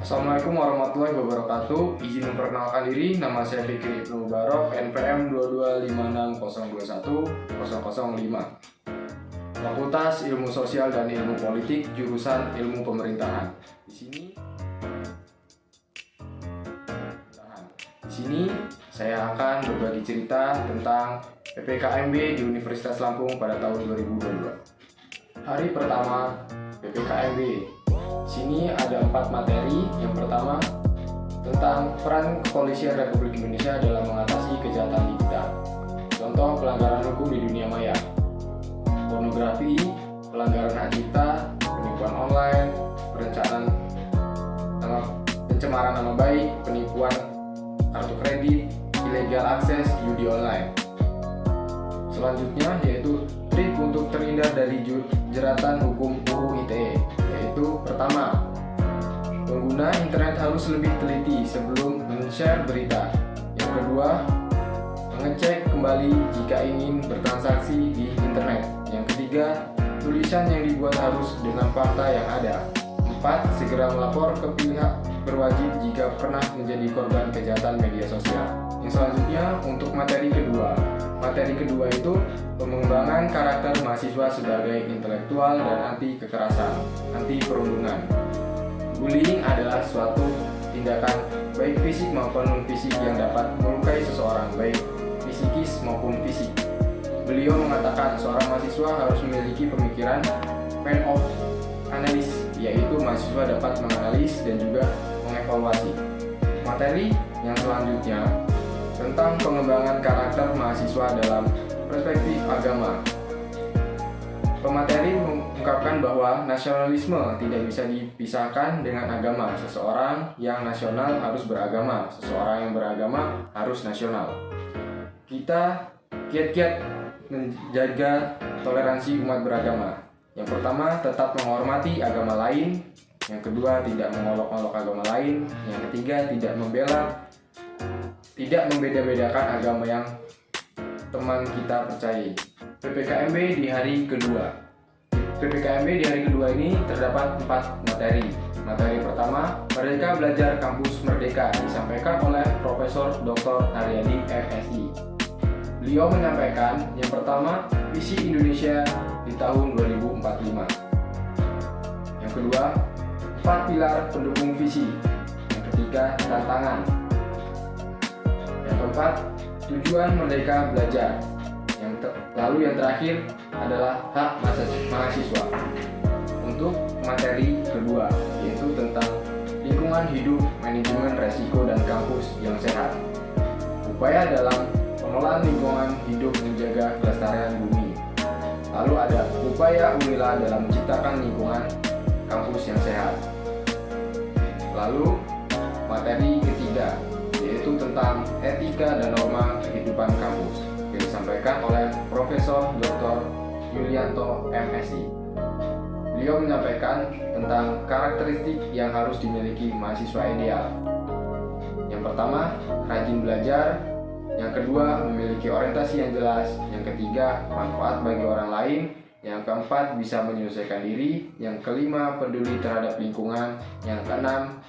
Assalamualaikum warahmatullahi wabarakatuh. Izin memperkenalkan diri, nama saya Fikri Ibnu Mubarok, NPM 22560210005. Fakultas Ilmu Sosial dan Ilmu Politik, jurusan Ilmu Pemerintahan. Di sini saya akan berbagi cerita tentang PPKMB di Universitas Lampung pada tahun 2022. Hari pertama PPKMB. Sini ada 4 materi. Yang pertama tentang peran kepolisian Republik Indonesia dalam mengatasi kejahatan digital. Contoh pelanggaran hukum di dunia maya, pornografi, pelanggaran hak cipta, penipuan online, pencemaran nama baik, penipuan kartu kredit, ilegal akses, judi online. Selanjutnya yaitu trik untuk terhindar dari jeratan hukum UU ITE, yaitu pertama, pengguna internet harus lebih teliti sebelum men-share berita. Yang kedua, mengecek kembali jika ingin bertransaksi di internet. Yang ketiga, tulisan yang dibuat harus dengan fakta yang ada. 4. Segera melapor ke pihak berwajib jika pernah menjadi korban kejahatan media sosial. Yang selanjutnya untuk materi kedua. Materi kedua itu pengembangan karakter mahasiswa sebagai intelektual dan anti kekerasan, anti perundungan. Bullying adalah suatu tindakan baik fisik maupun non-fisik yang dapat melukai seseorang, baik fisikis maupun fisik. Beliau mengatakan seorang mahasiswa harus memiliki pemikiran man of analysis, yaitu mahasiswa dapat menganalisis dan juga mengevaluasi. Materi yang selanjutnya tentang pengembangan karakter mahasiswa dalam perspektif agama. Pemateri mengungkapkan bahwa nasionalisme tidak bisa dipisahkan dengan agama. Seseorang yang nasional harus beragama, seseorang yang beragama harus nasional. Kita kiat-kiat menjaga toleransi umat beragama. Yang pertama, tetap menghormati agama lain. Yang kedua, tidak mengolok-olok agama lain. Yang ketiga, tidak membeda-bedakan agama yang teman kita percayai. PPKMB di hari kedua. PPKMB di hari kedua ini terdapat 4 materi. Materi pertama, Merdeka Belajar Kampus Merdeka, disampaikan oleh Profesor Dr. Haryadi, MSI. Beliau menyampaikan yang pertama, visi Indonesia di tahun 2045. Yang kedua, 4 pilar pendukung visi. Yang ketiga, tantangan. Yang keempat, tujuan Merdeka Belajar. Lalu yang terakhir adalah hak mahasiswa. Untuk materi kedua, yaitu tentang lingkungan hidup, manajemen resiko dan kampus yang sehat. Upaya dalam pengelolaan lingkungan hidup menjaga kelestarian bumi. Lalu ada upaya UNILA dalam menciptakan lingkungan kampus yang sehat. Lalu materi ketiga, yaitu tentang etika dan norma kehidupan kampus, yang disampaikan oleh Profesor Dr. Yulianto, MSI. Beliau menyampaikan tentang karakteristik yang harus dimiliki mahasiswa ideal. Yang pertama, rajin belajar. Yang kedua, memiliki orientasi yang jelas. Yang ketiga, manfaat bagi orang lain. Yang keempat, bisa menyelesaikan diri. Yang kelima, peduli terhadap lingkungan. Yang keenam,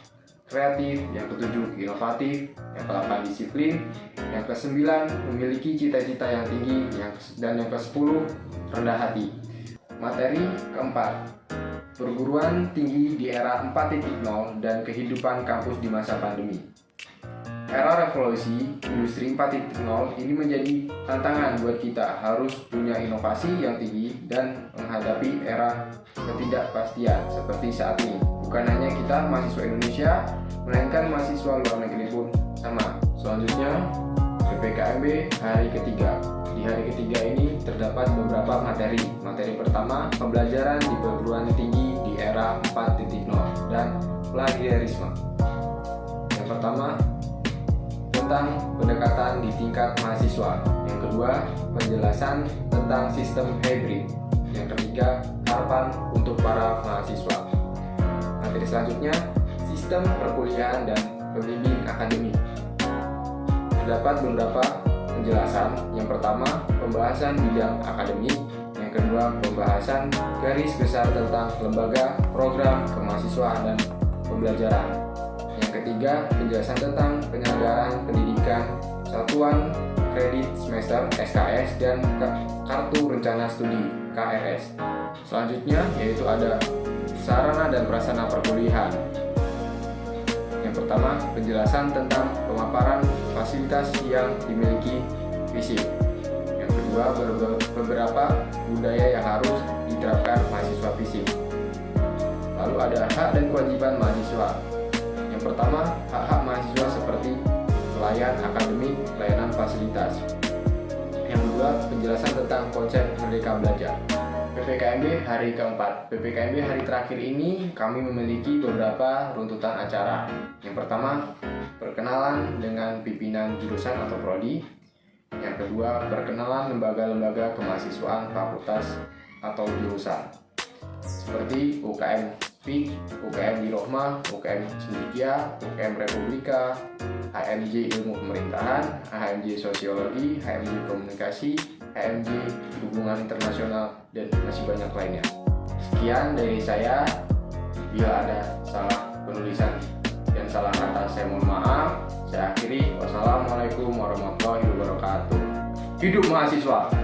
kreatif. Yang ketujuh, inovatif. Yang ke-8, disiplin. Yang ke-9, memiliki cita-cita yang tinggi. Dan yang ke-10, rendah hati. Materi keempat, perguruan tinggi di era 4.0 dan kehidupan kampus di masa pandemi. Era revolusi industri 4.0 ini menjadi tantangan buat kita, harus punya inovasi yang tinggi dan menghadapi era ketidakpastian seperti saat ini. Bukan hanya kita mahasiswa Indonesia, melainkan mahasiswa luar negeri pun sama. Selanjutnya, PPKMB hari ketiga. Di hari ketiga ini terdapat beberapa materi. Materi pertama, pembelajaran di perguruan tinggi di era 4.0 dan plagiarisme. Yang pertama, tentang pendekatan di tingkat mahasiswa. Yang kedua, penjelasan tentang sistem hybrid. Yang ketiga, harapan untuk para mahasiswa. Materi selanjutnya, sistem perkuliahan dan pembimbing akademik. Terdapat beberapa penjelasan. Yang pertama, pembahasan bidang akademik. Yang kedua, pembahasan garis besar tentang lembaga, program, kemahasiswaan, dan pembelajaran. Yang ketiga, penjelasan tentang penyelenggaraan pendidikan, satuan kredit semester SKS, dan kartu rencana studi KRS. Selanjutnya yaitu ada sarana dan prasarana perkuliahan. Yang pertama, penjelasan tentang pemaparan fasilitas yang dimiliki FISIP. Yang kedua, beberapa budaya yang harus diterapkan mahasiswa FISIP. Lalu ada hak dan kewajiban mahasiswa. Yang pertama, hak-hak mahasiswa seperti pelayan akademik, pelayanan fasilitas. Yang kedua, penjelasan tentang konsep Merdeka Belajar. PPKMB hari keempat. PPKMB hari terakhir ini kami memiliki beberapa runtutan acara. Yang pertama, perkenalan dengan pimpinan jurusan atau prodi. Yang kedua, perkenalan lembaga-lembaga kemahasiswaan fakultas atau jurusan seperti UKM FIK, UKM Dirohmah, UKM Cendikia, UKM Republika, HMJ Ilmu Pemerintahan, HMJ Sosiologi, HMJ Komunikasi, HMJ Hubungan Internasional, dan masih banyak lainnya. Sekian dari saya. Bila ada salah penulisan dan salah kata, saya mohon maaf. Saya akhiri. Wassalamualaikum warahmatullahi wabarakatuh. Hidup mahasiswa!